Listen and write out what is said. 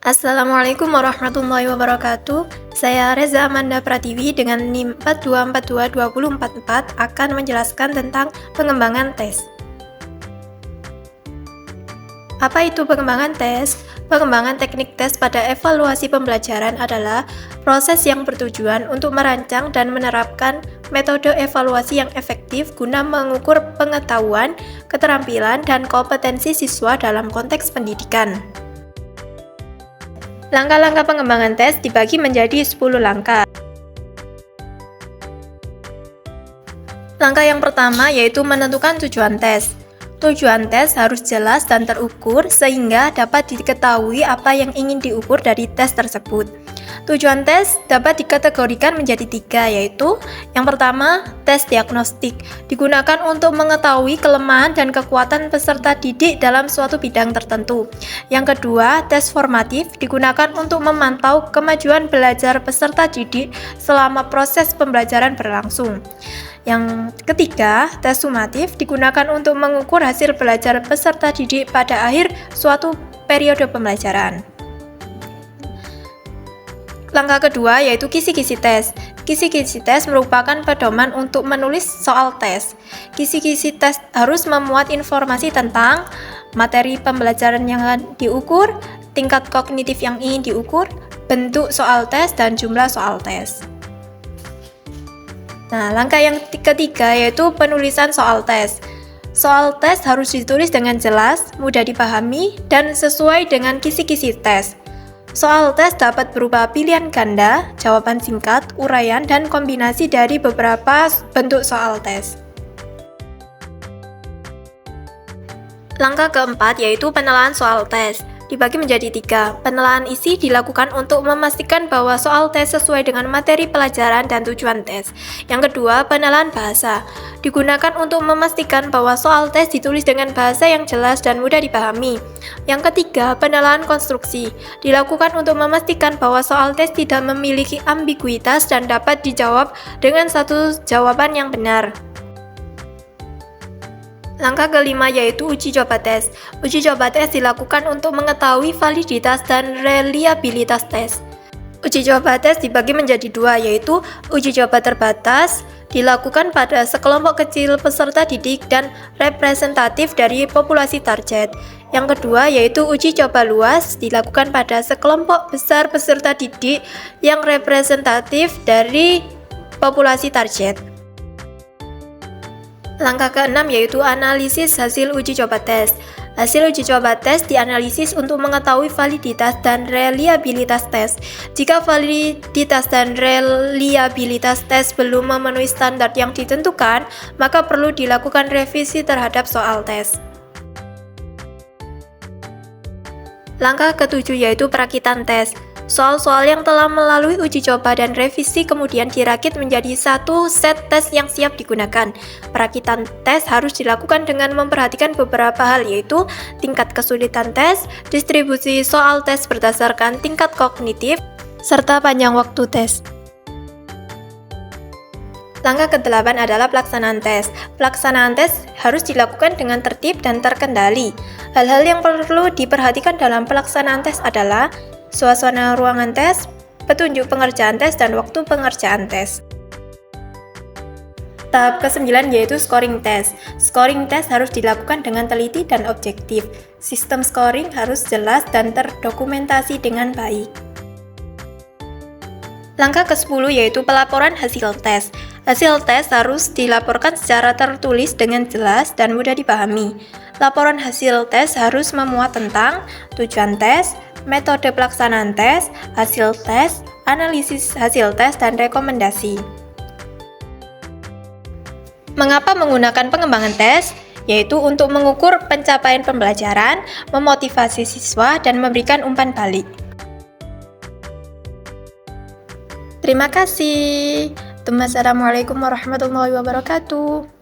Assalamualaikum warahmatullahi wabarakatuh. Saya Reza Amanda Pratiwi dengan NIM 4242244 akan menjelaskan tentang pengembangan tes. Apa itu pengembangan tes? Pengembangan teknik tes pada evaluasi pembelajaran adalah proses yang bertujuan untuk merancang dan menerapkan metode evaluasi yang efektif guna mengukur pengetahuan, keterampilan, dan kompetensi siswa dalam konteks pendidikan. Langkah-langkah pengembangan tes dibagi menjadi 10 langkah. Langkah yang pertama yaitu menentukan tujuan tes. Tujuan tes harus jelas dan terukur sehingga dapat diketahui apa yang ingin diukur dari tes tersebut. Tujuan tes dapat dikategorikan menjadi 3, yaitu yang pertama, tes diagnostik, digunakan untuk mengetahui kelemahan dan kekuatan peserta didik dalam suatu bidang tertentu. Yang kedua, tes formatif, digunakan untuk memantau kemajuan belajar peserta didik selama proses pembelajaran berlangsung. Yang ketiga, tes sumatif, digunakan untuk mengukur hasil belajar peserta didik pada akhir suatu periode pembelajaran. Langkah kedua yaitu kisi-kisi tes. Kisi-kisi tes merupakan pedoman untuk menulis soal tes. Kisi-kisi tes harus memuat informasi tentang materi pembelajaran yang akan diukur, tingkat kognitif yang ingin diukur, bentuk soal tes, dan jumlah soal tes. Nah, langkah yang ketiga yaitu penulisan soal tes. Soal tes harus ditulis dengan jelas, mudah dipahami, dan sesuai dengan kisi-kisi tes. Soal tes dapat berupa pilihan ganda, jawaban singkat, uraian, dan kombinasi dari beberapa bentuk soal tes. Langkah keempat yaitu penilaian soal tes. Dibagi menjadi 3. Penilaian isi dilakukan untuk memastikan bahwa soal tes sesuai dengan materi pelajaran dan tujuan tes. Yang kedua, penilaian bahasa. Digunakan untuk memastikan bahwa soal tes ditulis dengan bahasa yang jelas dan mudah dipahami. Yang ketiga, penilaian konstruksi. Dilakukan untuk memastikan bahwa soal tes tidak memiliki ambiguitas dan dapat dijawab dengan satu jawaban yang benar. Langkah kelima yaitu uji coba tes. Uji coba tes dilakukan untuk mengetahui validitas dan reliabilitas tes. Uji coba tes dibagi menjadi 2, yaitu uji coba terbatas, dilakukan pada sekelompok kecil peserta didik dan representatif dari populasi target. Yang kedua yaitu uji coba luas, dilakukan pada sekelompok besar peserta didik yang representatif dari populasi target. Langkah keenam yaitu analisis hasil uji coba tes. Hasil uji coba tes dianalisis untuk mengetahui validitas dan reliabilitas tes. Jika validitas dan reliabilitas tes belum memenuhi standar yang ditentukan, maka perlu dilakukan revisi terhadap soal tes. Langkah ketujuh yaitu perakitan tes. Soal-soal yang telah melalui uji coba dan revisi kemudian dirakit menjadi satu set tes yang siap digunakan. Perakitan tes harus dilakukan dengan memperhatikan beberapa hal yaitu tingkat kesulitan tes, distribusi soal tes berdasarkan tingkat kognitif, serta panjang waktu tes. Langkah ke-8 adalah pelaksanaan tes. Pelaksanaan tes harus dilakukan dengan tertib dan terkendali. Hal-hal yang perlu diperhatikan dalam pelaksanaan tes adalah suasana ruangan tes, petunjuk pengerjaan tes, dan waktu pengerjaan tes. Tahap ke-9 yaitu scoring tes. Scoring tes harus dilakukan dengan teliti dan objektif. Sistem scoring harus jelas dan terdokumentasi dengan baik. Langkah ke-10 yaitu pelaporan hasil tes. Hasil tes harus dilaporkan secara tertulis dengan jelas dan mudah dipahami. Laporan hasil tes harus memuat tentang tujuan tes, metode pelaksanaan tes, hasil tes, analisis hasil tes, dan rekomendasi. Mengapa menggunakan pengembangan tes? Yaitu untuk mengukur pencapaian pembelajaran, memotivasi siswa, dan memberikan umpan balik. Terima kasih. Assalamualaikum warahmatullahi wabarakatuh.